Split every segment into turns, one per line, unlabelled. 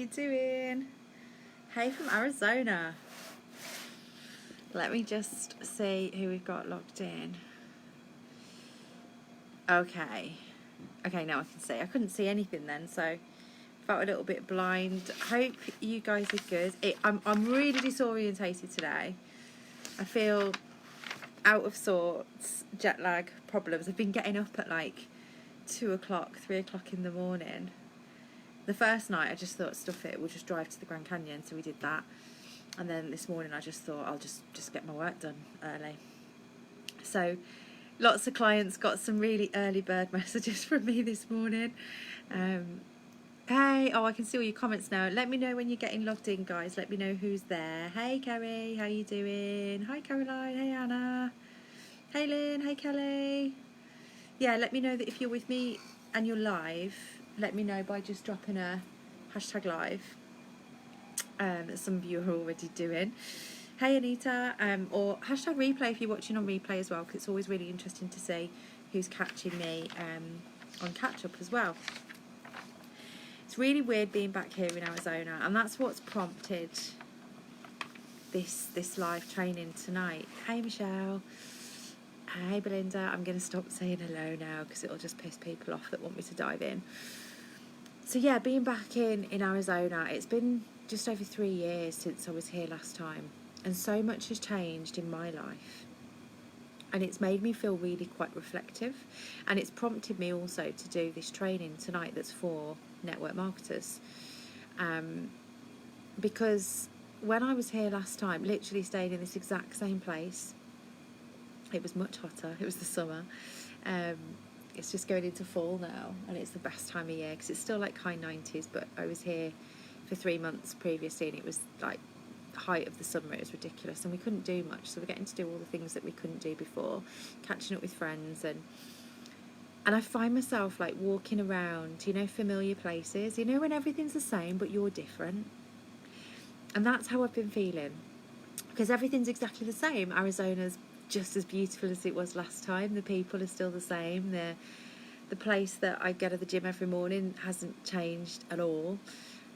you doing? Hey from Arizona. Let me just see who we've got logged in. Okay, now I can see. I couldn't see anything then, so felt a little bit blind. Hope you guys are good. I'm really disorientated today. I feel out of sorts, jet lag problems. I've been getting up at like 2 o'clock, 3 o'clock in the morning. The first night I just thought, stuff it, we'll just drive to the Grand Canyon, so we did that. And then this morning I just thought I'll just get my work done early. So lots of clients got some really early bird messages from me this morning. Hey, I can see all your comments now. Let me know when you're getting logged in, guys. Let me know who's there. Hey Kerry, how you doing? Hi Caroline, hey Anna. Hey Lynn, hey Kelly. Yeah, let me know that if you're with me and you're live. Let me know by just dropping a hashtag live. That some of you are already doing. Hey Anita, or hashtag replay if you're watching on replay as well, because it's always really interesting to see who's catching me on catch up as well. It's really weird being back here in Arizona, and that's what's prompted this live training tonight. Hey Michelle. Hey Belinda. I'm going to stop saying hello now because it'll just piss people off that want me to dive in. So yeah, being back in Arizona, it's been just over 3 years since I was here last time, and so much has changed in my life, and it's made me feel really quite reflective, and it's prompted me also to do this training tonight that's for network marketers, because when I was here last time, literally stayed in this exact same place, it was much hotter, it was the summer. It's just going into fall now, and it's the best time of year because it's still like high 90s, but I was here for 3 months previously and it was like height of the summer. It was ridiculous and we couldn't do much, so we're getting to do all the things that we couldn't do before, catching up with friends, and I find myself like walking around, familiar places, when everything's the same but you're different. And that's how I've been feeling, because everything's exactly the same. Arizona's just as beautiful as it was last time. The people are still the same. The place that I go to the gym every morning hasn't changed at all.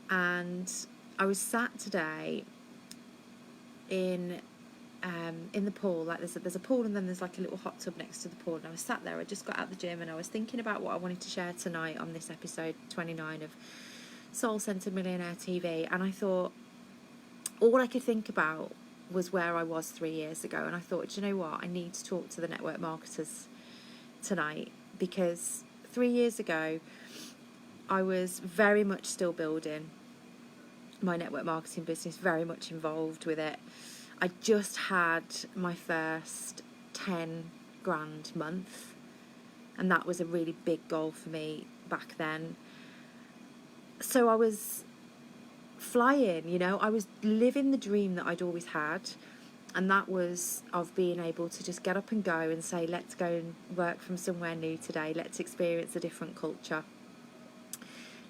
And I was sat today in the pool. Like there's a pool, and then there's like a little hot tub next to the pool. And I was sat there. I just got out of the gym, and I was thinking about what I wanted to share tonight on this episode 29 of Soul Centered Millionaire TV. And I thought all I could think about was where I was 3 years ago, and I thought, do you know what, I need to talk to the network marketers tonight, because 3 years ago I was very much still building my network marketing business, very much involved with it. I just had my first 10 grand month, and that was a really big goal for me back then. So I was flying, I was living the dream that I'd always had, and that was of being able to just get up and go and say, let's go and work from somewhere new today, let's experience a different culture,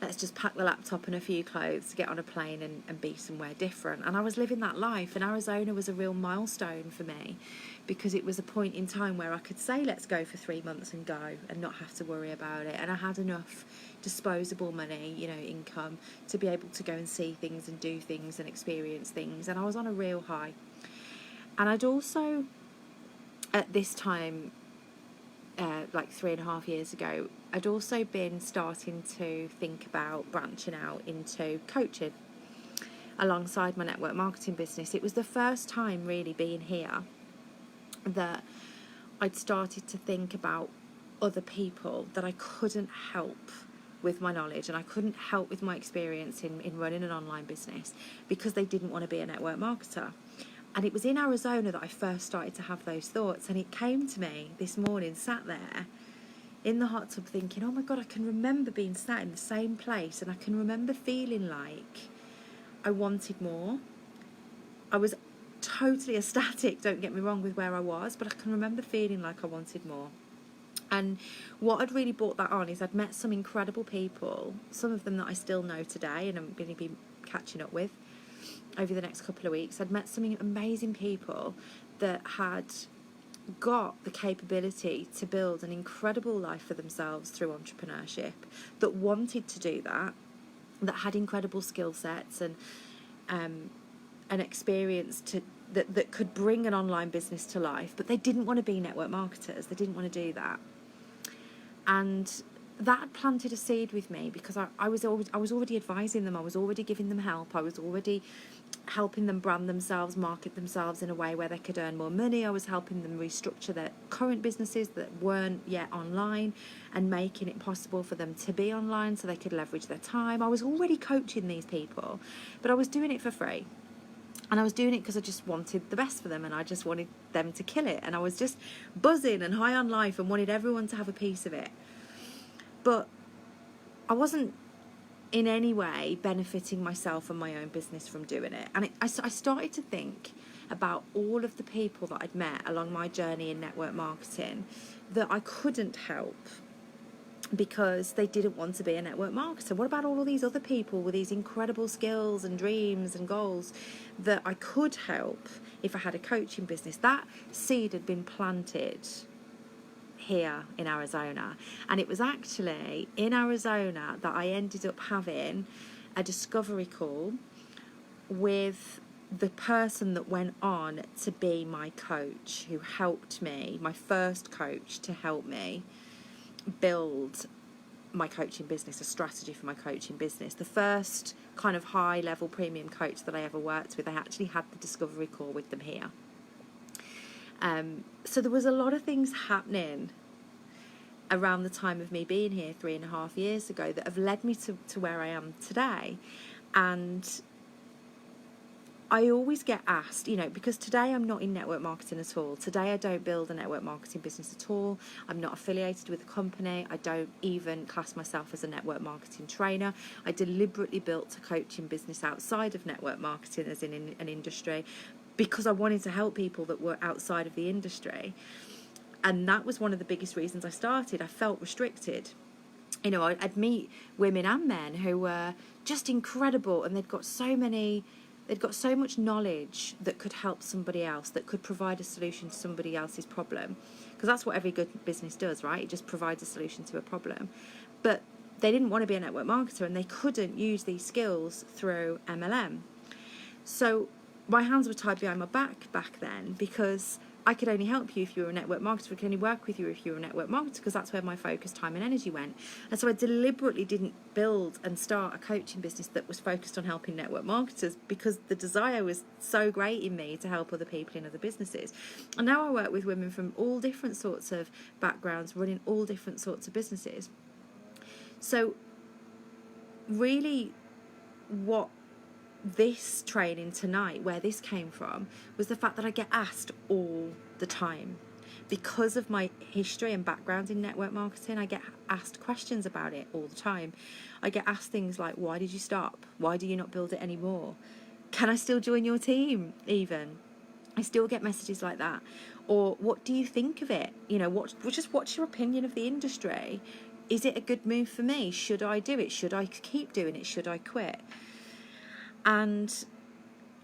let's just pack the laptop and a few clothes to get on a plane and be somewhere different. And I was living that life, and Arizona was a real milestone for me, because it was a point in time where I could say let's go for 3 months and go and not have to worry about it, and I had enough disposable money, income, to be able to go and see things and do things and experience things, and I was on a real high. And I'd also, at this time, like 3.5 years ago, I'd also been starting to think about branching out into coaching alongside my network marketing business. It was the first time really being here that I'd started to think about other people that I couldn't help with my knowledge, and I couldn't help with my experience in running an online business, because they didn't want to be a network marketer. And it was in Arizona that I first started to have those thoughts, and it came to me this morning, sat there in the hot tub thinking, oh my God, I can remember being sat in the same place, and I can remember feeling like I wanted more. I was totally ecstatic, don't get me wrong, with where I was, but I can remember feeling like I wanted more. And what had really brought that on is I'd met some incredible people, some of them that I still know today and I'm going to be catching up with over the next couple of weeks. I'd met some amazing people that had got the capability to build an incredible life for themselves through entrepreneurship, that wanted to do that, that had incredible skill sets and an experience that could bring an online business to life, but they didn't want to be network marketers. They didn't want to do that. And that planted a seed with me, because I was already advising them. I was already giving them help. I was already helping them brand themselves, market themselves in a way where they could earn more money. I was helping them restructure their current businesses that weren't yet online and making it possible for them to be online so they could leverage their time. I was already coaching these people, but I was doing it for free. And I was doing it because I just wanted the best for them, and I just wanted them to kill it. And I was just buzzing and high on life and wanted everyone to have a piece of it. But I wasn't in any way benefiting myself and my own business from doing it. And I started to think about all of the people that I'd met along my journey in network marketing that I couldn't help because they didn't want to be a network marketer. What about all of these other people with these incredible skills and dreams and goals that I could help if I had a coaching business? That seed had been planted here in Arizona, and it was actually in Arizona that I ended up having a discovery call with the person that went on to be my coach, who helped me, my first coach, to help me build my coaching business, a strategy for my coaching business. The first kind of high level premium coach that I ever worked with, I actually had the discovery call with them here. So there was a lot of things happening around the time of me being here 3.5 years ago that have led me to where I am today. And I always get asked, because today I'm not in network marketing at all. Today I don't build a network marketing business at all. I'm not affiliated with a company. I don't even class myself as a network marketing trainer. I deliberately built a coaching business outside of network marketing, as in an industry, because I wanted to help people that were outside of the industry. And that was one of the biggest reasons I started. I felt restricted. I'd meet women and men who were just incredible, and they'd got so much knowledge that could help somebody else, that could provide a solution to somebody else's problem. Because that's what every good business does, right? It just provides a solution to a problem. But they didn't want to be a network marketer, and they couldn't use these skills through MLM. So my hands were tied behind my back then, because I could only help you if you were a network marketer. I could only work with you if you were a network marketer, because that's where my focus, time and energy went. And so I deliberately didn't build and start a coaching business that was focused on helping network marketers, because the desire was so great in me to help other people in other businesses. And now I work with women from all different sorts of backgrounds, running all different sorts of businesses. So really what this training tonight, where this came from, was the fact that I get asked all the time. Because of my history and background in network marketing, I get asked questions about it all the time. I get asked things like, why did you stop? Why do you not build it anymore? Can I still join your team even? I still get messages like that. Or what do you think of it? What's your opinion of the industry? Is it a good move for me? Should I do it? Should I keep doing it? Should I quit? And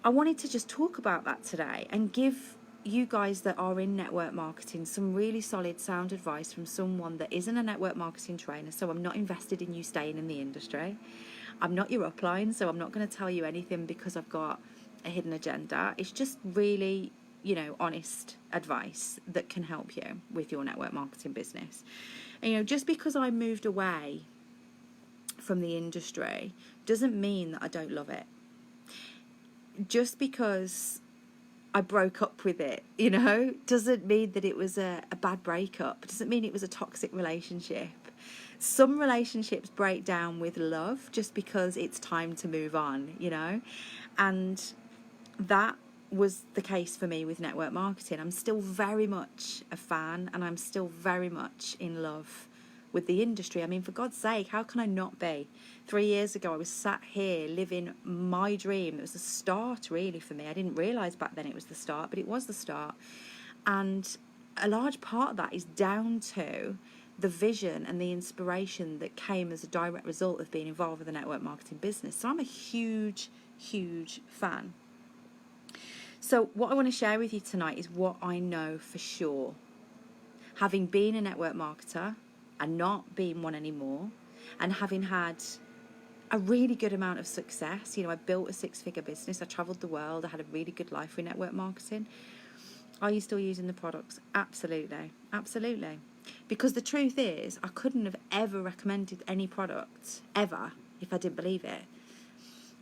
I wanted to just talk about that today and give you guys that are in network marketing some really solid sound advice from someone that isn't a network marketing trainer. So I'm not invested in you staying in the industry. I'm not your upline, so I'm not going to tell you anything because I've got a hidden agenda. It's just really, honest advice that can help you with your network marketing business. And, just because I moved away from the industry doesn't mean that I don't love it. Just because I broke up with it, doesn't mean that it was a bad breakup. It doesn't mean it was a toxic relationship. Some relationships break down with love just because it's time to move on, and that was the case for me with network marketing. I'm still very much a fan, and I'm still very much in love with the industry. I mean, for God's sake, how can I not be? 3 years ago, I was sat here living my dream. It was the start, really, for me. I didn't realise back then it was the start, but it was the start. And a large part of that is down to the vision and the inspiration that came as a direct result of being involved with the network marketing business. So I'm a huge, huge fan. So what I want to share with you tonight is what I know for sure. Having been a network marketer and not being one anymore, and having had a really good amount of success. You know, I built a 6-figure business. I traveled the world. I had a really good life with network marketing. Are you still using the products? Absolutely. Absolutely. Because the truth is, I couldn't have ever recommended any product ever if I didn't believe it.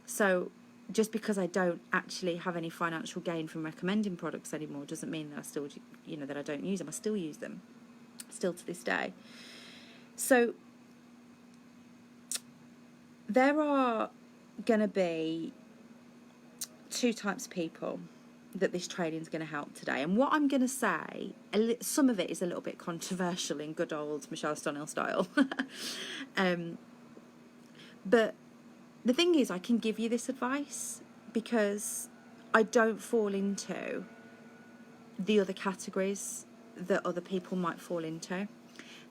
So just because I don't actually have any financial gain from recommending products anymore doesn't mean that I still, you know, that I don't use them. I still use them, still to this day. So there are going to be 2 types of people that this training is going to help today. And what I'm going to say, some of it is a little bit controversial in good old Michelle Stonhill style. But the thing is, I can give you this advice because I don't fall into the other categories that other people might fall into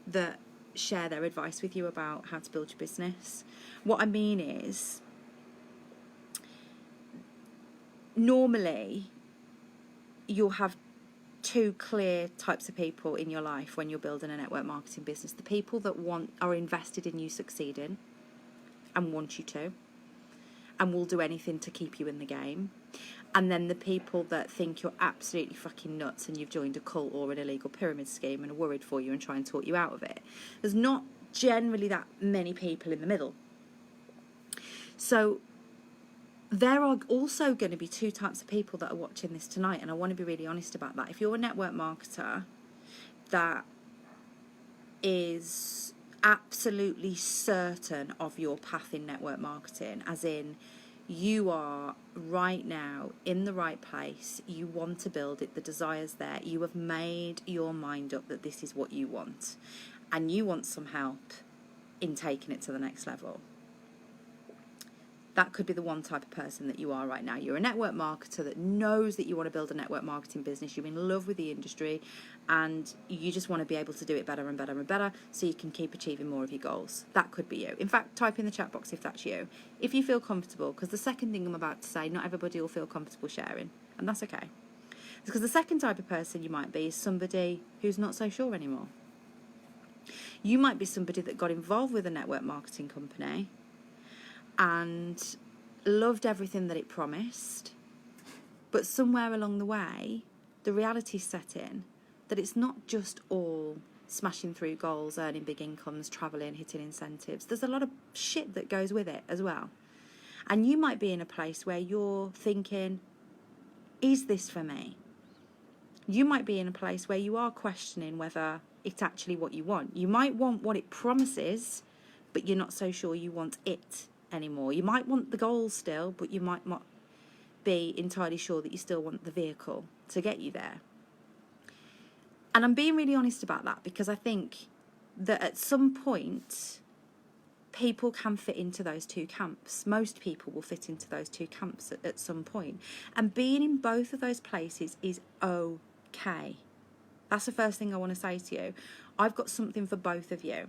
that share their advice with you about how to build your business. What I mean is, normally you'll have 2 clear types of people in your life when you're building a network marketing business. The people that are invested in you succeeding and want you to, and will do anything to keep you in the game. And then the people that think you're absolutely fucking nuts and you've joined a cult or an illegal pyramid scheme and are worried for you and try and talk you out of it. There's not generally that many people in the middle. So there are also going to be 2 types of people that are watching this tonight, and I want to be really honest about that. If you're a network marketer that is absolutely certain of your path in network marketing, as in you are right now in the right place, you want to build it, the desire's there, you have made your mind up that this is what you want, and you want some help in taking it to the next level. That could be the one type of person that you are right now. You're a network marketer that knows that you want to build a network marketing business. You're in love with the industry and you just want to be able to do it better and better and better so you can keep achieving more of your goals. That could be you. In fact, type in the chat box if that's you. If you feel comfortable, because the second thing I'm about to say, not everybody will feel comfortable sharing, and that's okay. Because the second type of person you might be is somebody who's not so sure anymore. You might be somebody that got involved with a network marketing company and loved everything that it promised, but somewhere along the way the reality set in that it's not just all smashing through goals, earning big incomes, travelling, hitting incentives. There's a lot of shit that goes with it as well. And you might be in a place where you're thinking, is this for me? You might be in a place where you are questioning whether it's actually what you want. You might want what it promises, but you're not so sure you want it anymore. You might want the goal still, but you might not be entirely sure that you still want the vehicle to get you there. And I'm being really honest about that because I think that at some point people can fit into those 2 camps. Most people will fit into those 2 camps at some point. And being in both of those places is okay. That's the first thing I want to say to you. I've got something for both of you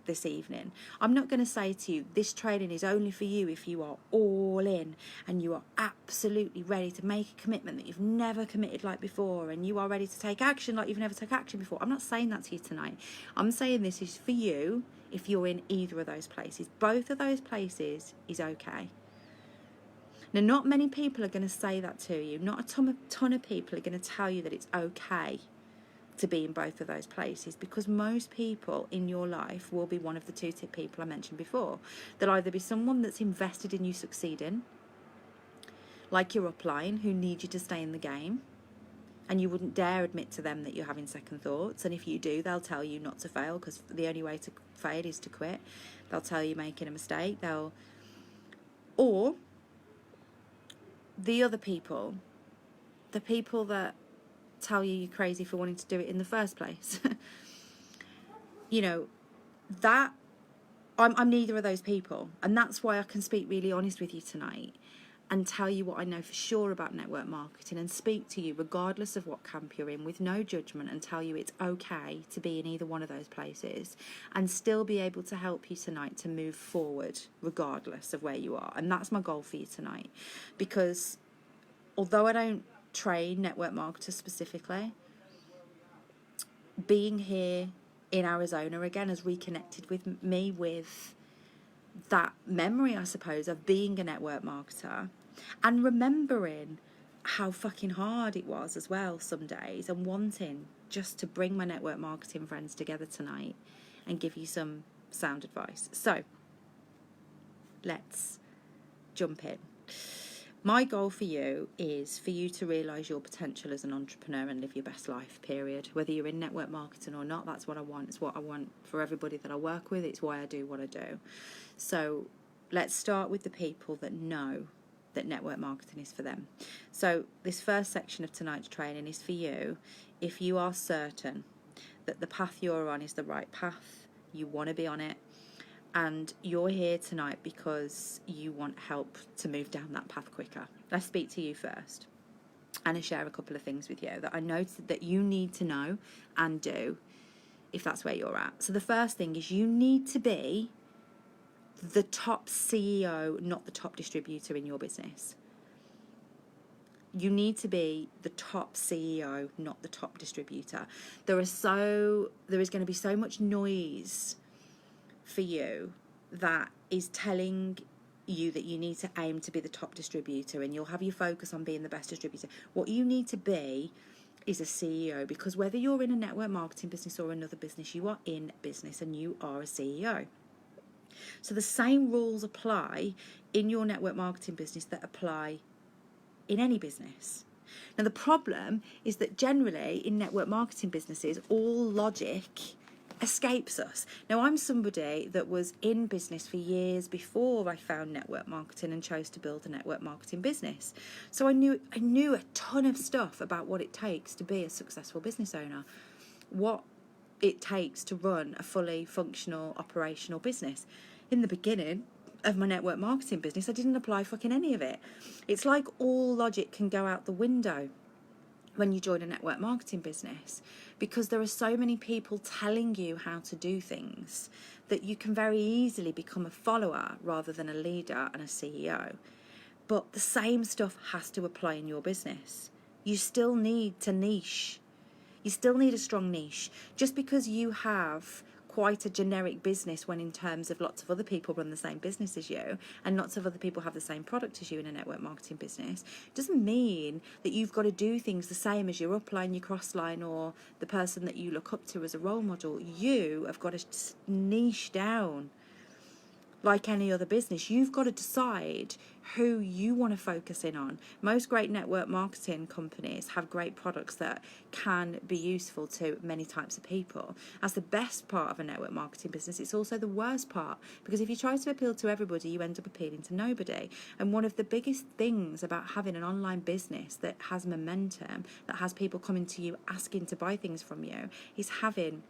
this evening. I'm not going to say to you, this training is only for you if you are all in and you are absolutely ready to make a commitment that you've never committed like before, and you are ready to take action like you've never taken action before. I'm not saying that to you tonight. I'm saying this is for you if you're in either of those places. Both of those places is okay. Now, not many people are going to say that to you. Not a ton of people are going to tell you that it's okay to be in both of those places, because most people in your life will be one of the 2 people I mentioned before. They'll either be someone that's invested in you succeeding, like your upline, who need you to stay in the game, and you wouldn't dare admit to them that you're having second thoughts, and if you do, they'll tell you not to fail because the only way to fail is to quit. They'll tell you making a mistake. Or the other people, the people that tell you you're crazy for wanting to do it in the first place. You know, that I'm neither of those people, and that's why I can speak really honest with you tonight and tell you what I know for sure about network marketing and speak to you regardless of what camp you're in with no judgment, and tell you it's okay to be in either one of those places and still be able to help you tonight to move forward regardless of where you are. And that's my goal for you tonight, because although I don't train network marketers specifically, being here in Arizona again has reconnected with me with that memory, I suppose, of being a network marketer and remembering how fucking hard it was as well some days, and wanting just to bring my network marketing friends together tonight and give you some sound advice. So let's jump in. My goal for you is for you to realise your potential as an entrepreneur and live your best life, period. Whether you're in network marketing or not, that's what I want. It's what I want for everybody that I work with. It's why I do what I do. So let's start with the people that know that network marketing is for them. So this first section of tonight's training is for you if you are certain that the path you're on is the right path, you want to be on it, and you're here tonight because you want help to move down that path quicker. Let's speak to you first and share a couple of things with you that I know that you need to know and do if that's where you're at. So the first thing is you need to be the top CEO, not the top distributor in your business. You need to be the top CEO, not the top distributor. There is going to be so much noise for you that is telling you that you need to aim to be the top distributor, and you'll have your focus on being the best distributor. What you need to be is a CEO, because whether you're in a network marketing business or another business, you are in business and you are a CEO. So the same rules apply in your network marketing business that apply in any business. Now the problem is that generally in network marketing businesses, all logic escapes us. Now I'm somebody that was in business for years before I found network marketing and chose to build a network marketing business. So I knew a ton of stuff about what it takes to be a successful business owner, what it takes to run a fully functional operational business. In the beginning of my network marketing business, I didn't apply fucking any of it. It's like all logic can go out the window when you join a network marketing business, because there are so many people telling you how to do things that you can very easily become a follower rather than a leader and a CEO. But the same stuff has to apply in your business. You still need to niche. You still need a strong niche. Just because you have quite a generic business when in terms of lots of other people run the same business as you and lots of other people have the same product as you in a network marketing business, doesn't mean that you've got to do things the same as your upline, your crossline, or the person that you look up to as a role model. You have got to niche down like any other business. You've got to decide who you want to focus in on. Most great network marketing companies have great products that can be useful to many types of people. That's the best part of a network marketing business. It's also the worst part, because if you try to appeal to everybody, you end up appealing to nobody. And one of the biggest things about having an online business that has momentum, that has people coming to you asking to buy things from you, is having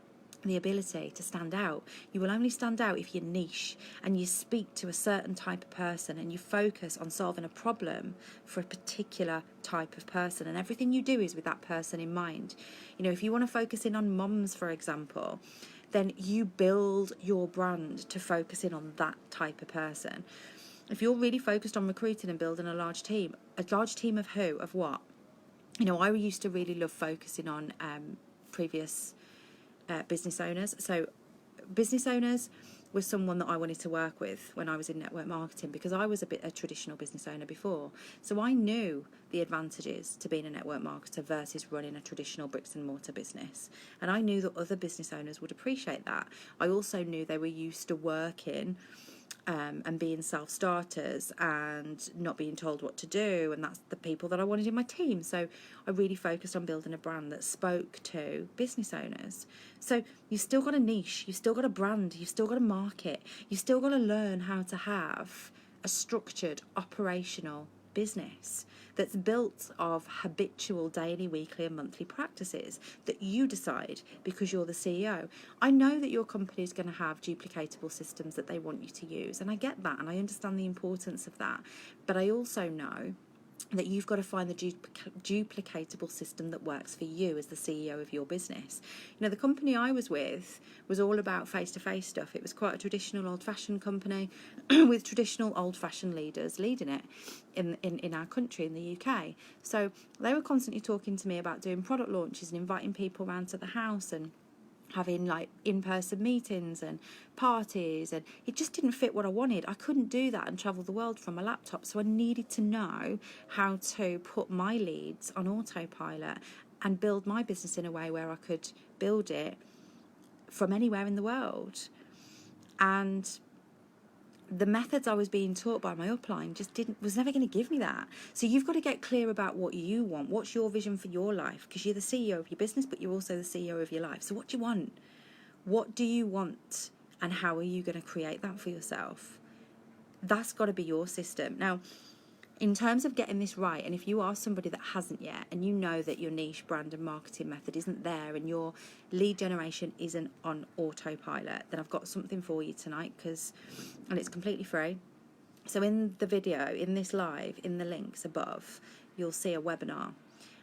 the ability to stand out. You will only stand out if you niche and you speak to a certain type of person and you focus on solving a problem for a particular type of person, and everything you do is with that person in mind. You know, if you want to focus in on mums, for example, then you build your brand to focus in on that type of person. If you're really focused on recruiting and building a large team of who, of what? You know, I used to really love focusing on previous business owners. So business owners was someone that I wanted to work with when I was in network marketing, because I was a traditional business owner before. So I knew the advantages to being a network marketer versus running a traditional bricks and mortar business. And I knew that other business owners would appreciate that. I also knew they were used to working and being self-starters and not being told what to do, and that's the people that I wanted in my team. So I really focused on building a brand that spoke to business owners. So you still got a niche, you still got a brand, you still got a market, you still got to learn how to have a structured operational business that's built of habitual daily, weekly and monthly practices that you decide because you're the CEO. I know that your company is going to have duplicatable systems that they want you to use, and I get that and I understand the importance of that, but I also know that you've got to find the duplicatable system that works for you as the CEO of your business. You know, the company I was with was all about face-to-face stuff. It was quite a traditional old-fashioned company with traditional old-fashioned leaders leading it in our country, in the UK. So they were constantly talking to me about doing product launches and inviting people around to the house and having like in-person meetings and parties, and it just didn't fit what I wanted. I couldn't do that and travel the world from my laptop, so I needed to know how to put my leads on autopilot and build my business in a way where I could build it from anywhere in the world. And the methods I was being taught by my upline was never going to give me that. So you've got to get clear about what you want. What's your vision for your life? Because you're the CEO of your business, but you're also the CEO of your life. So what do you want? What do you want? And how are you going to create that for yourself? That's got to be your system. Now, in terms of getting this right, and if you are somebody that hasn't yet, and you know that your niche brand and marketing method isn't there, and your lead generation isn't on autopilot, then I've got something for you tonight, and it's completely free. So in the video, in this live, in the links above, you'll see a webinar,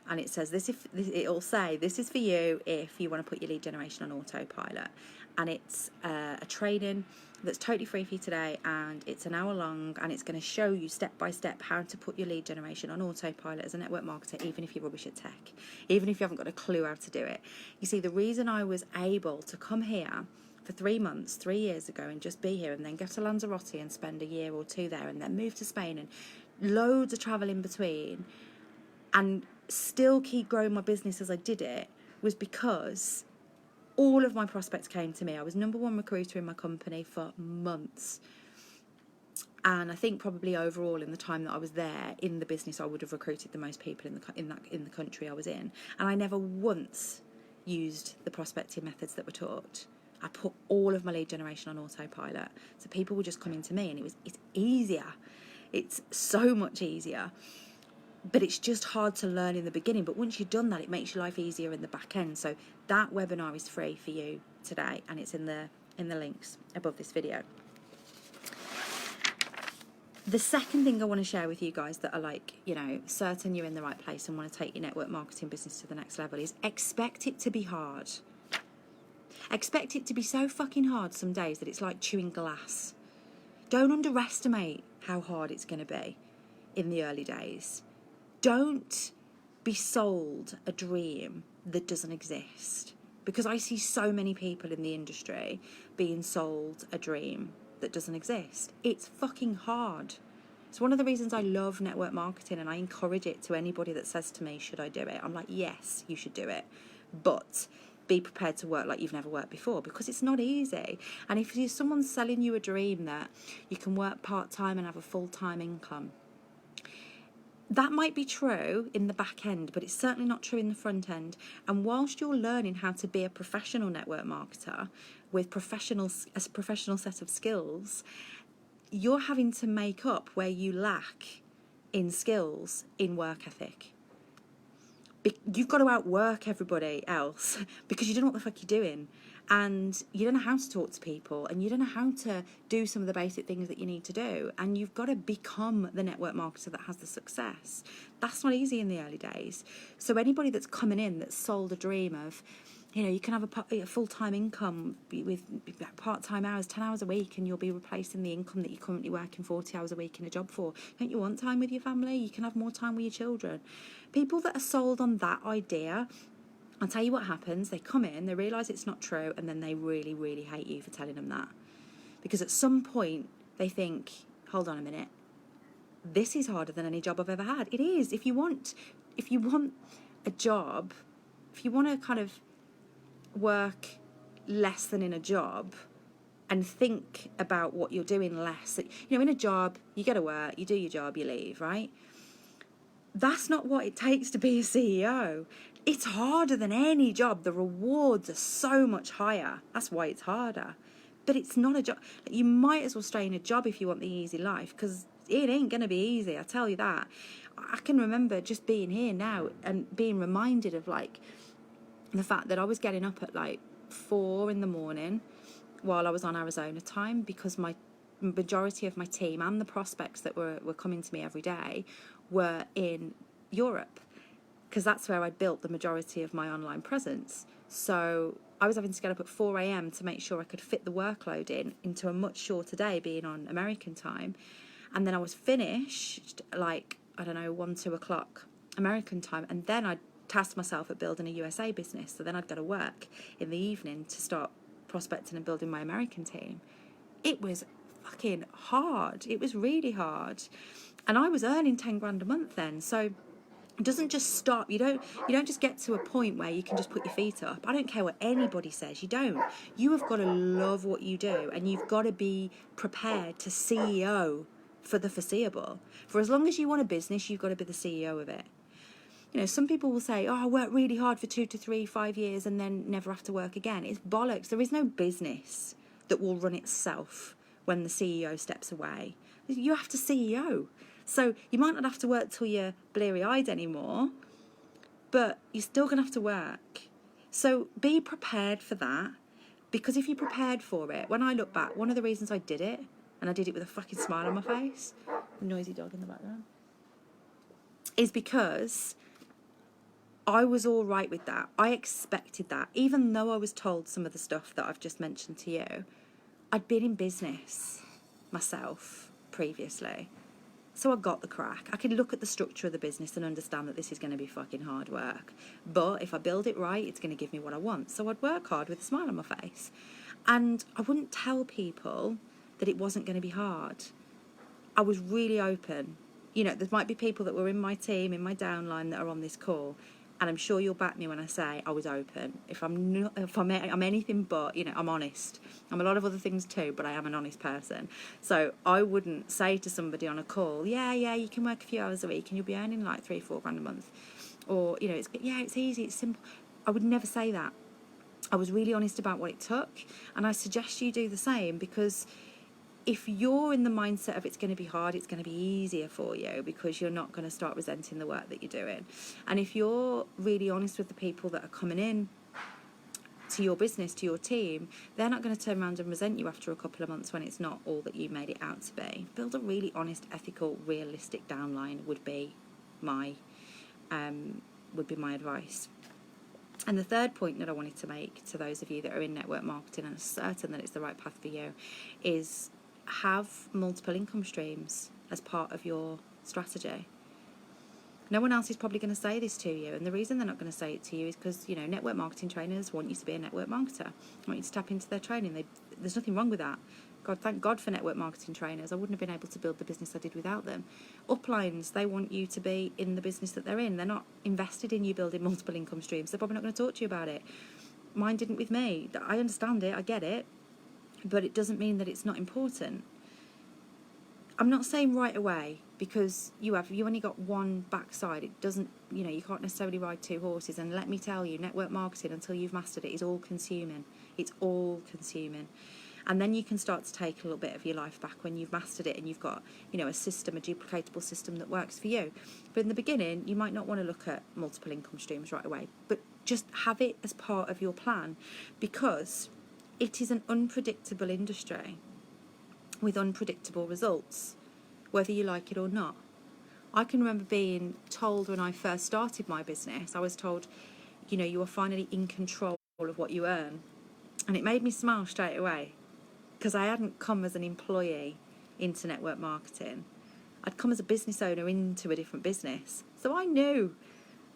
and it says it'll say this is for you if you want to put your lead generation on autopilot, and it's a training that's totally free for you today, and it's an hour long, and it's going to show you step by step how to put your lead generation on autopilot as a network marketer, even if you're rubbish at tech, even if you haven't got a clue how to do it. You see, the reason I was able to come here for 3 months, 3 years ago, and just be here, and then get to Lanzarote and spend a year or two there, and then move to Spain, and loads of travel in between, and still keep growing my business as I did it, was because all of my prospects came to me. I was number one recruiter in my company for months. And I think probably overall in the time that I was there in the business, I would have recruited the most people in the country I was in. And I never once used the prospecting methods that were taught. I put all of my lead generation on autopilot. So people were just coming to me, and it's easier. It's so much easier. But it's just hard to learn in the beginning. But once you've done that, it makes your life easier in the back end. So that webinar is free for you today, and it's in the links above this video. The second thing I want to share with you guys that are like, certain you're in the right place and want to take your network marketing business to the next level is expect it to be hard. Expect it to be so fucking hard some days that it's like chewing glass. Don't underestimate how hard it's going to be in the early days. Don't be sold a dream that doesn't exist. Because I see so many people in the industry being sold a dream that doesn't exist. It's fucking hard. It's one of the reasons I love network marketing, and I encourage it to anybody that says to me, should I do it? I'm like, yes, you should do it. But be prepared to work like you've never worked before, because it's not easy. And if someone's selling you a dream that you can work part-time and have a full-time income, that might be true in the back end, but it's certainly not true in the front end. And whilst you're learning how to be a professional network marketer with a professional set of skills, you're having to make up where you lack in skills, in work ethic. You've got to outwork everybody else because you don't know what the fuck you're doing. And you don't know how to talk to people, and you don't know how to do some of the basic things that you need to do. And you've got to become the network marketer that has the success. That's not easy in the early days. So anybody that's coming in that's sold a dream of, you can have a full-time income with part-time hours, 10 hours a week, and you'll be replacing the income that you're currently working 40 hours a week in a job for. Don't you want time with your family? You can have more time with your children. People that are sold on that idea, I'll tell you what happens. They come in, they realise it's not true, and then they really, really hate you for telling them that. Because at some point, they think, hold on a minute, this is harder than any job I've ever had. It is. If you want a job, if you want to kind of work less than in a job and think about what you're doing less, in a job, you go to work, you do your job, you leave, right? That's not what it takes to be a CEO. It's harder than any job. The rewards are so much higher. That's why it's harder. But it's not a job. You might as well stay in a job if you want the easy life, because it ain't going to be easy, I tell you that. I can remember just being here now and being reminded of the fact that I was getting up at 4 a.m. while I was on Arizona time, because my majority of my team and the prospects that were coming to me every day were in Europe, because that's where I'd built the majority of my online presence. So I was having to get up at 4 a.m. to make sure I could fit the workload into a much shorter day, being on American time. And then I was finished 1, 2 o'clock American time, and then I'd tasked myself at building a USA business. So then I'd go to work in the evening to start prospecting and building my American team. It was fucking hard. It was really hard. And I was earning 10 grand a month then. So it doesn't just stop. You don't just get to a point where you can just put your feet up. I don't care what anybody says. You don't. You have got to love what you do, and you've got to be prepared to CEO for the foreseeable. For as long as you want a business, you've got to be the CEO of it. You know, some people will say, oh, I work really hard for 2 to 3, 5 years and then never have to work again. It's bollocks. There is no business that will run itself when the CEO steps away. You have to CEO. So you might not have to work till you're bleary-eyed anymore, but you're still going to have to work. So be prepared for that, because if you're prepared for it, when I look back, one of the reasons I did it, and I did it with a fucking smile on my face, a noisy dog in the background, is because I was all right with that. I expected that. Even though I was told some of the stuff that I've just mentioned to you, I'd been in business myself previously. So I got the crack. I could look at the structure of the business and understand that this is going to be fucking hard work. But if I build it right, it's going to give me what I want. So I'd work hard with a smile on my face. And I wouldn't tell people that it wasn't going to be hard. I was really open. You know, there might be people that were in my team, in my downline, that are on this call, and I'm sure you'll back me when I say I was open. I'm anything but, you know, I'm honest. I'm a lot of other things too, but I am an honest person. So I wouldn't say to somebody on a call, yeah, you can work a few hours a week and you'll be earning like 3-4 grand a month. Or, you know, it's easy, it's simple. I would never say that. I was really honest about what it took, and I suggest you do the same, because if you're in the mindset of it's going to be hard, it's going to be easier for you, because you're not going to start resenting the work that you're doing. And if you're really honest with the people that are coming in to your business, to your team, they're not going to turn around and resent you after a couple of months when it's not all that you made it out to be. Build a really honest, ethical, realistic downline would be my advice. And the third point that I wanted to make to those of you that are in network marketing and are certain that it's the right path for you is have multiple income streams as part of your strategy. No one else is probably going to say this to you, and the reason they're not going to say it to you is because, you know, network marketing trainers want you to be a network marketer, want you to tap into their training. There's nothing wrong with that. Thank God for network marketing trainers. I wouldn't have been able to build the business I did without them. Uplines, they want you to be in the business that they're in. They're not invested in you building multiple income streams. They're probably not going to talk to you about it. Mine didn't with me. I understand it, I get it, but it doesn't mean that it's not important. I'm not saying right away, because you only got one backside. It doesn't, you know, you can't necessarily ride 2 horses. And let me tell you, network marketing, until you've mastered it, is all consuming. It's all consuming. And then you can start to take a little bit of your life back when you've mastered it and you've got, you know, a system, a duplicatable system that works for you. But in the beginning, you might not want to look at multiple income streams right away, but just have it as part of your plan, because it is an unpredictable industry with unpredictable results, whether you like it or not. I can remember being told when I first started my business, I was told, you know, you are finally in control of what you earn. And it made me smile straight away, because I hadn't come as an employee into network marketing. I'd come as a business owner into a different business. So I knew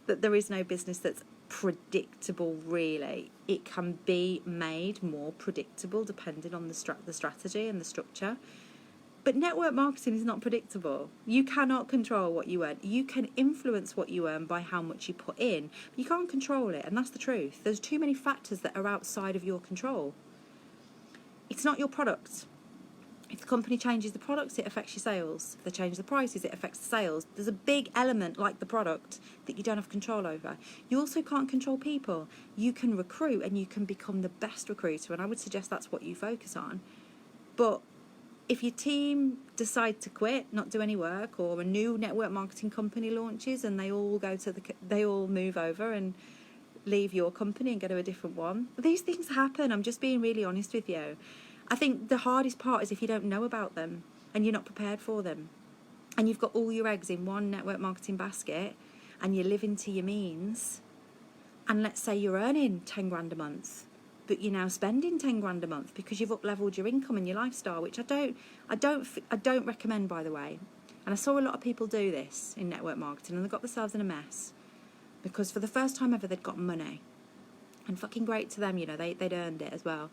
that there is no business that's predictable, really. It can be made more predictable depending on the strategy and the structure. But network marketing is not predictable. You cannot control what you earn. You can influence what you earn by how much you put in, but you can't control it, and that's the truth. There's too many factors that are outside of your control. It's not your product. If the company changes the products, it affects your sales. If they change the prices, it affects the sales. There's a big element, like the product, that you don't have control over. You also can't control people. You can recruit and you can become the best recruiter, and I would suggest that's what you focus on. But if your team decide to quit, not do any work, or a new network marketing company launches and they all move over and leave your company and go to a different one, these things happen. I'm just being really honest with you. I think the hardest part is if you don't know about them and you're not prepared for them, and you've got all your eggs in one network marketing basket and you're living to your means, and let's say you're earning 10 grand a month, but you're now spending 10 grand a month because you've up-leveled your income and your lifestyle, which I don't recommend, by the way. And I saw a lot of people do this in network marketing, and they got themselves in a mess. because for the first time ever they'd got money, and fucking great to them, you know, they'd earned it as well,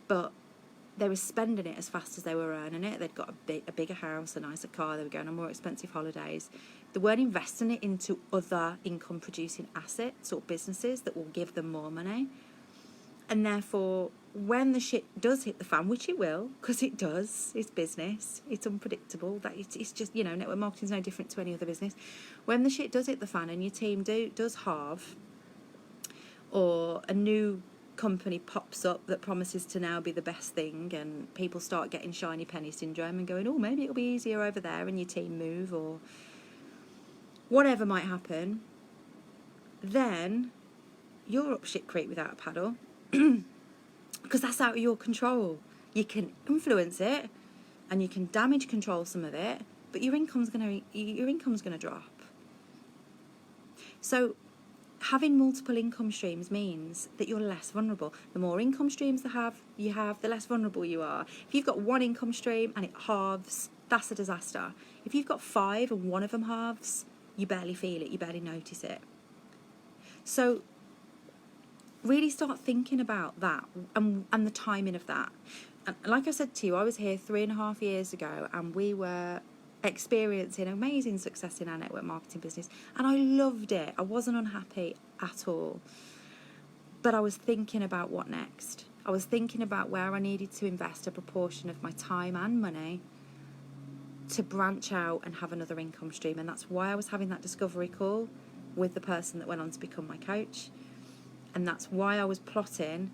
but they were spending it as fast as they were earning it. They'd got a bigger house, a nicer car, they were going on more expensive holidays. They weren't investing it into other income producing assets or businesses that will give them more money. And therefore, when the shit does hit the fan, which it will, because it does, it's business, it's unpredictable, that it's just, you know, network marketing's no different to any other business. When the shit does hit the fan and your team does halve, or a new company pops up that promises to now be the best thing, and people start getting shiny penny syndrome and going, oh, maybe it'll be easier over there, and your team move, or whatever might happen, then you're up shit creek without a paddle. Because that's out of your control. You can influence it, and you can damage control some of it, but your income's gonna drop. So having multiple income streams means that you're less vulnerable. The more income streams you have, the less vulnerable you are. If you've got one income stream and it halves, that's a disaster. If you've got 5 and one of them halves, you barely feel it, you barely notice it. So really start thinking about that and the timing of that. And like I said to you, I was here 3.5 years ago, and we were experiencing amazing success in our network marketing business, and I loved it. I wasn't unhappy at all, but I was thinking about what next. I was thinking about where I needed to invest a proportion of my time and money to branch out and have another income stream. And that's why I was having that discovery call with the person that went on to become my coach. And that's why I was plotting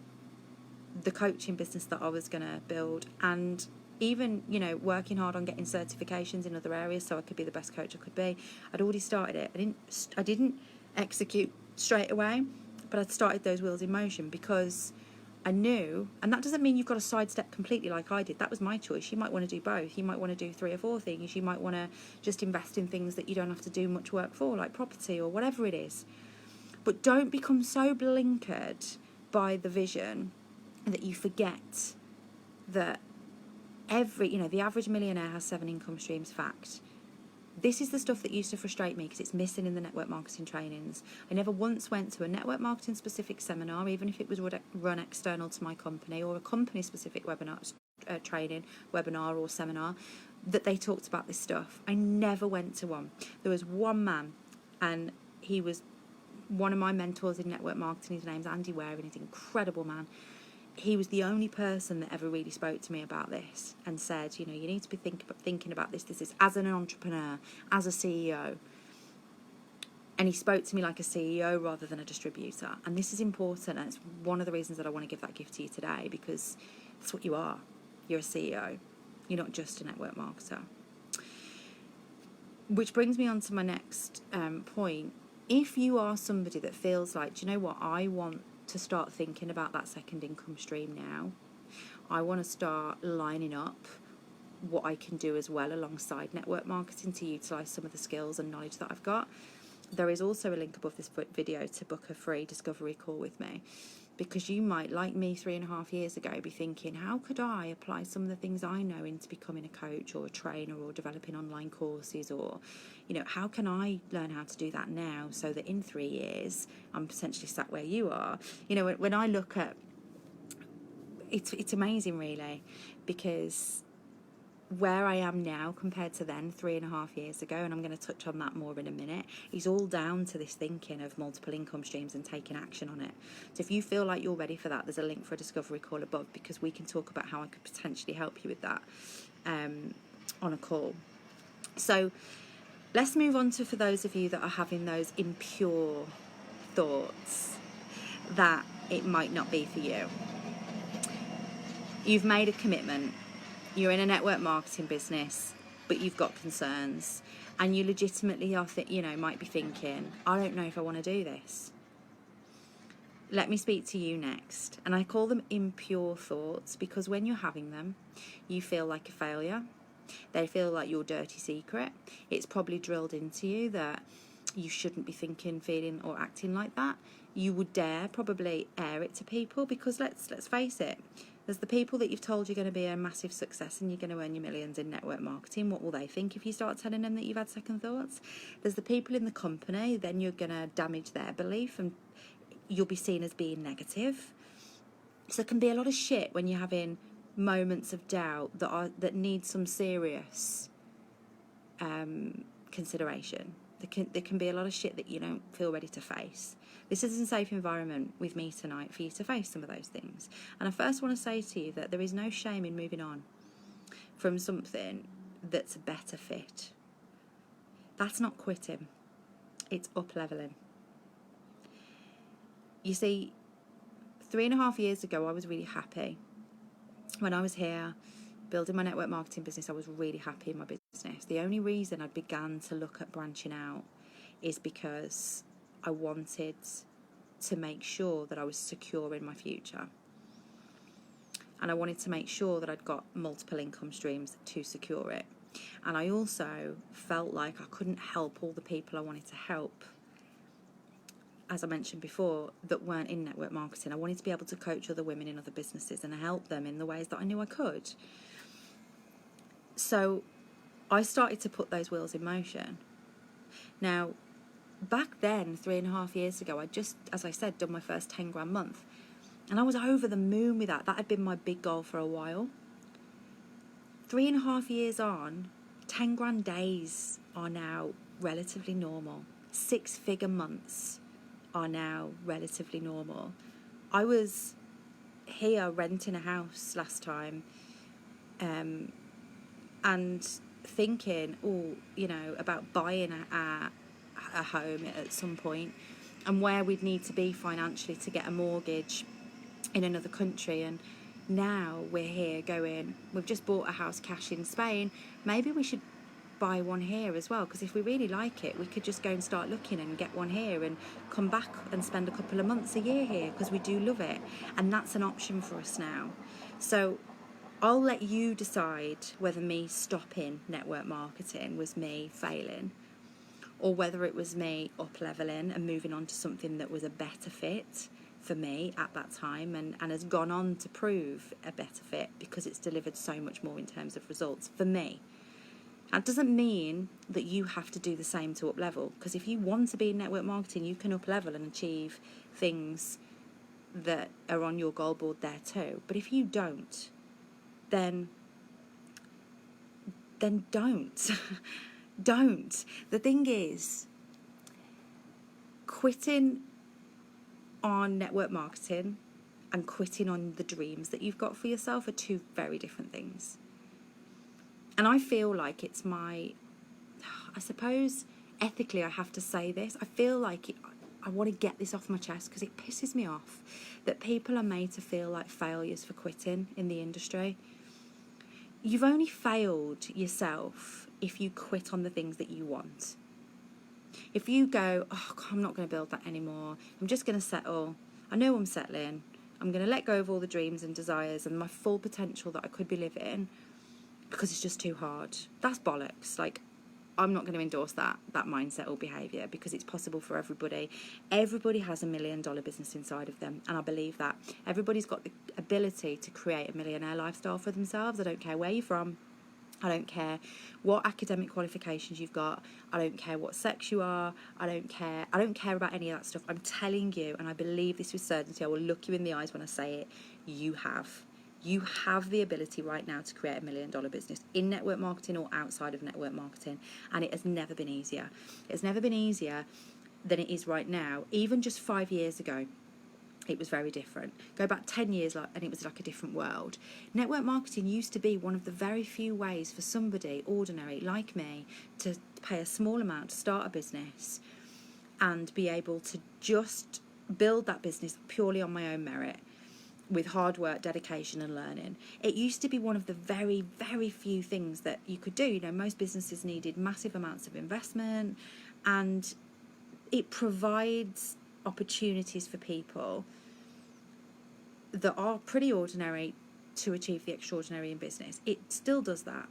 the coaching business that I was going to build, and even, you know, working hard on getting certifications in other areas so I could be the best coach I could be. I'd already started it. I didn't execute straight away, but I'd started those wheels in motion because I knew, and that doesn't mean you've got to sidestep completely like I did. That was my choice. You might want to do both. You might want to do 3 or 4 things. You might want to just invest in things that you don't have to do much work for, like property or whatever it is. But don't become so blinkered by the vision that you forget that the average millionaire has 7 income streams. Fact. This is the stuff that used to frustrate me because it's missing in the network marketing trainings. I never once went to a network marketing specific seminar, even if it was run external to my company, or a company specific webinar, training, webinar or seminar, that they talked about this stuff. I never went to one. There was one man, and he was one of my mentors in network marketing. His name's Andy Ware, and he's an incredible man. He was the only person that ever really spoke to me about this and said, you know, you need to be thinking about this as an entrepreneur, as a CEO. And he spoke to me like a CEO rather than a distributor. And this is important, and it's one of the reasons that I want to give that gift to you today, because that's what you are. You're a CEO. You're not just a network marketer. Which brings me on to my next point. If you are somebody that feels like, do you know what, I want to start thinking about that second income stream now. I want to start lining up what I can do as well alongside network marketing to utilise some of the skills and knowledge that I've got. There is also a link above this video to book a free discovery call with me, because you might, like me 3.5 years ago, be thinking, how could I apply some of the things I know into becoming a coach or a trainer or developing online courses, or, you know, how can I learn how to do that now so that in 3 years I'm potentially sat where you are? You know, when I look at it's amazing really, because where I am now compared to then 3.5 years ago, and I'm going to touch on that more in a minute, is all down to this thinking of multiple income streams and taking action on it. So if you feel like you're ready for that, there's a link for a discovery call above, because we can talk about how I could potentially help you with that on a call. So let's move on to, for those of you that are having those impure thoughts that it might not be for you. You've made a commitment. You're in a network marketing business, but you've got concerns, and you legitimately are, might be thinking, I don't know if I want to do this. Let me speak to you next. And I call them impure thoughts, because when you're having them, you feel like a failure. They feel like your dirty secret. It's probably drilled into you that you shouldn't be thinking, feeling, or acting like that. You would dare probably air it to people, because let's face it, There's the people that you've told you're going to be a massive success and you're going to earn your millions in network marketing. What will they think if you start telling them that you've had second thoughts? There's the people in the company, then you're going to damage their belief and you'll be seen as being negative. So there can be a lot of shit when you're having moments of doubt that need some serious consideration. There can be a lot of shit that you don't feel ready to face. This is a safe environment with me tonight for you to face some of those things. And I first want to say to you that there is no shame in moving on from something that's a better fit. That's not quitting. It's up-leveling. You see, 3.5 years ago, I was really happy. When I was here building my network marketing business, I was really happy in my business. The only reason I began to look at branching out is because I wanted to make sure that I was secure in my future. And I wanted to make sure that I'd got multiple income streams to secure it. And I also felt like I couldn't help all the people I wanted to help, as I mentioned before, that weren't in network marketing. I wanted to be able to coach other women in other businesses and help them in the ways that I knew I could. So I started to put those wheels in motion. Now, back then, 3.5 years ago, I'd just, as I said, done my first 10 grand month. And I was over the moon with that. That had been my big goal for a while. 3.5 years on, 10 grand days are now relatively normal. 6-figure months are now relatively normal. I was here renting a house last time and thinking, about buying a home at some point and where we'd need to be financially to get a mortgage in another country. And now we're here going, we've just bought a house cash in Spain, maybe we should buy one here as well, because if we really like it, we could just go and start looking and get one here and come back and spend a couple of months a year here because we do love it. And that's an option for us now. So I'll let you decide whether me stopping network marketing was me failing, or whether it was me up-leveling and moving on to something that was a better fit for me at that time and has gone on to prove a better fit because it's delivered so much more in terms of results for me. That doesn't mean that you have to do the same to up-level, because if you want to be in network marketing, you can up-level and achieve things that are on your goal board there too. But if you don't, then don't. Don't. The thing is, quitting on network marketing and quitting on the dreams that you've got for yourself are two very different things. And I feel like it's I suppose ethically I have to say this, I feel like I want to get this off my chest because it pisses me off that people are made to feel like failures for quitting in the industry. You've only failed yourself if you quit on the things that you want. If you go, I'm not going to build that anymore, I'm just going to settle, I know I'm settling, I'm going to let go of all the dreams and desires and my full potential that I could be living because it's just too hard. That's bollocks. Like, I'm not going to endorse that mindset or behaviour because it's possible for everybody. Everybody has $1 million business inside of them, and I believe that. Everybody's got the ability to create a millionaire lifestyle for themselves. I don't care where you're from. I don't care what academic qualifications you've got. I don't care what sex you are. I don't care about any of that stuff. I'm telling you, and I believe this with certainty, I will look you in the eyes when I say it, you have the ability right now to create $1 million business in network marketing or outside of network marketing, and it has never been easier. It's never been easier than it is right now. Even just 5 years ago, it was very different. Go back 10 years and it was like a different world. Network marketing used to be one of the very few ways for somebody ordinary like me to pay a small amount to start a business and be able to just build that business purely on my own merit with hard work, dedication and learning. It used to be one of the very, very few things that you could do. Most businesses needed massive amounts of investment, and it provides opportunities for people that are pretty ordinary to achieve the extraordinary in business. It still does that.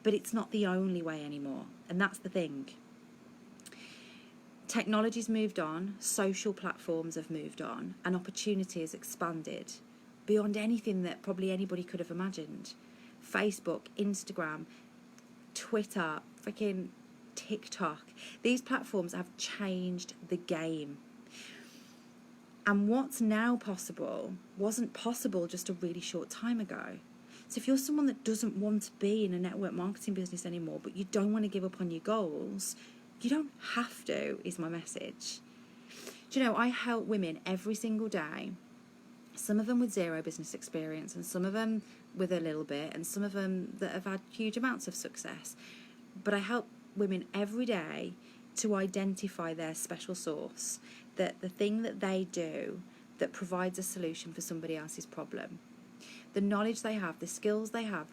But it's not the only way anymore. And that's the thing. Technology's moved on, social platforms have moved on, and opportunity has expanded beyond anything that probably anybody could have imagined. Facebook, Instagram, Twitter, freaking TikTok. These platforms have changed the game. And what's now possible wasn't possible just a really short time ago. So if you're someone that doesn't want to be in a network marketing business anymore, but you don't want to give up on your goals, you don't have to, is my message. Do you know, I help women every single day, some of them with zero business experience, and some of them with a little bit, and some of them that have had huge amounts of success. But I help women every day to identify their special sauce, that the thing that they do that provides a solution for somebody else's problem. The knowledge they have, the skills they have,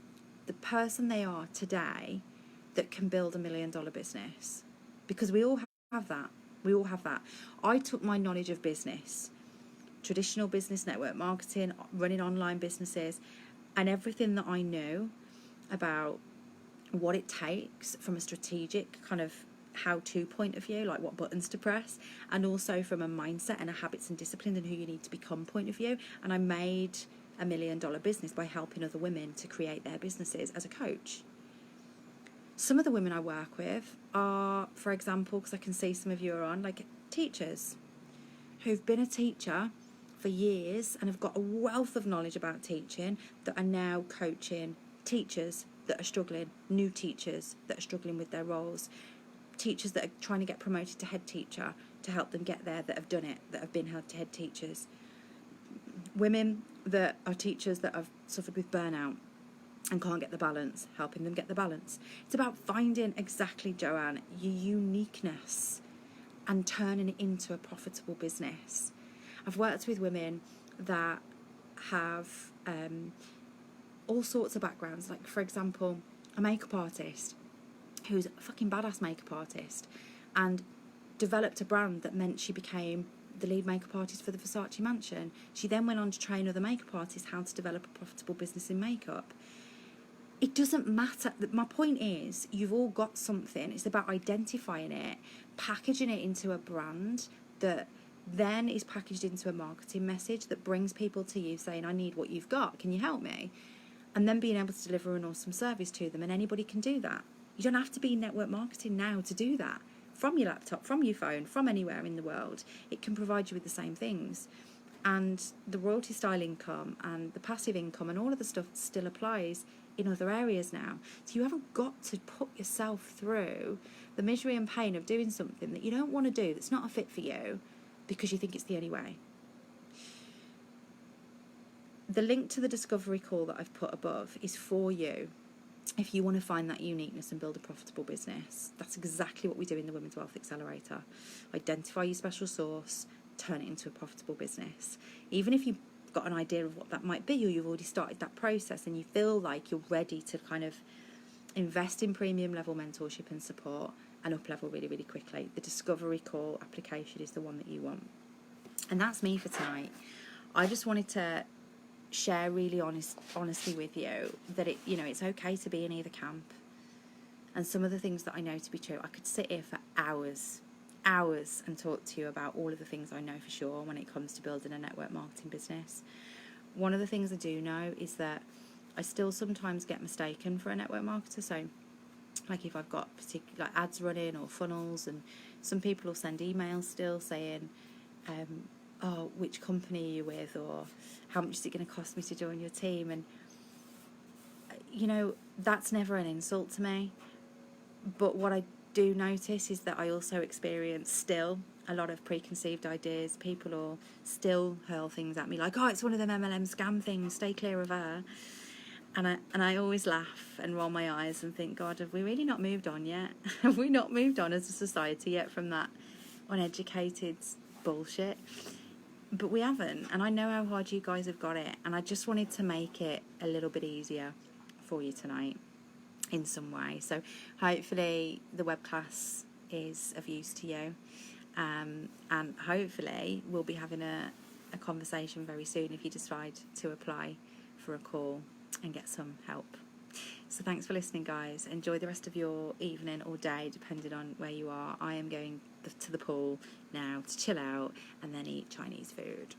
the person they are today that can build $1 million business. Because we all have that. We all have that. I took my knowledge of business, traditional business, network marketing, running online businesses, and everything that I knew about what it takes from a strategic kind of how-to point of view, like what buttons to press, and also from a mindset and a habits and discipline and who you need to become point of view. And I made $1 million business by helping other women to create their businesses as a coach. Some of the women I work with are, for example, because I can see some of you are on, like teachers who've been a teacher for years and have got a wealth of knowledge about teaching that are now coaching teachers that are struggling, new teachers that are struggling with their roles, teachers that are trying to get promoted to head teacher to help them get there, that have done it, that have been held to head teachers, women that are teachers that have suffered with burnout and can't get the balance, helping them get the balance. It's about finding exactly, Joanne, your uniqueness and turning it into a profitable business. I've worked with women that have all sorts of backgrounds, like for example, a makeup artist who's a fucking badass makeup artist and developed a brand that meant she became the lead makeup artist for the Versace mansion. She then went on to train other makeup artists how to develop a profitable business in makeup. It doesn't matter. My point is, you've all got something. It's about identifying it, packaging it into a brand that then is packaged into a marketing message that brings people to you saying, I need what you've got. Can you help me? And then being able to deliver an awesome service to them. And anybody can do that. You don't have to be in network marketing now to do that. From your laptop, from your phone, from anywhere in the world, it can provide you with the same things. And the royalty style income and the passive income and all of the stuff still applies in other areas now. So you haven't got to put yourself through the misery and pain of doing something that you don't want to do, that's not a fit for you, because you think it's the only way. The link to the discovery call that I've put above is for you. If you want to find that uniqueness and build a profitable business, that's exactly what we do in the Women's Wealth Accelerator. Identify your special source, turn it into a profitable business. Even if you've got an idea of what that might be, or you've already started that process and you feel like you're ready to kind of invest in premium level mentorship and support and up level really, really quickly, the discovery call application is the one that you want. And that's me for tonight. I just wanted to share really honestly with you that it's okay to be in either camp. And some of the things that I know to be true, I could sit here for hours and talk to you about all of the things I know for sure when it comes to building a network marketing business. One of the things I do know is that I still sometimes get mistaken for a network marketer. So like if I've got particular ads running or funnels, and some people will send emails still saying, oh, which company are you with, or how much is it going to cost me to join your team? And that's never an insult to me. But what I do notice is that I also experience still a lot of preconceived ideas. People will still hurl things at me like, oh, it's one of them MLM scam things, stay clear of her. And I always laugh and roll my eyes and think, God, have we really not moved on yet? Have we not moved on as a society yet from that uneducated bullshit? But we haven't, and I know how hard you guys have got it, and I just wanted to make it a little bit easier for you tonight in some way. So hopefully the web class is of use to you, and hopefully we'll be having a conversation very soon if you decide to apply for a call and get some help. So thanks for listening, guys. Enjoy the rest of your evening or day, depending on where you are. I am going to the pool now to chill out and then eat Chinese food.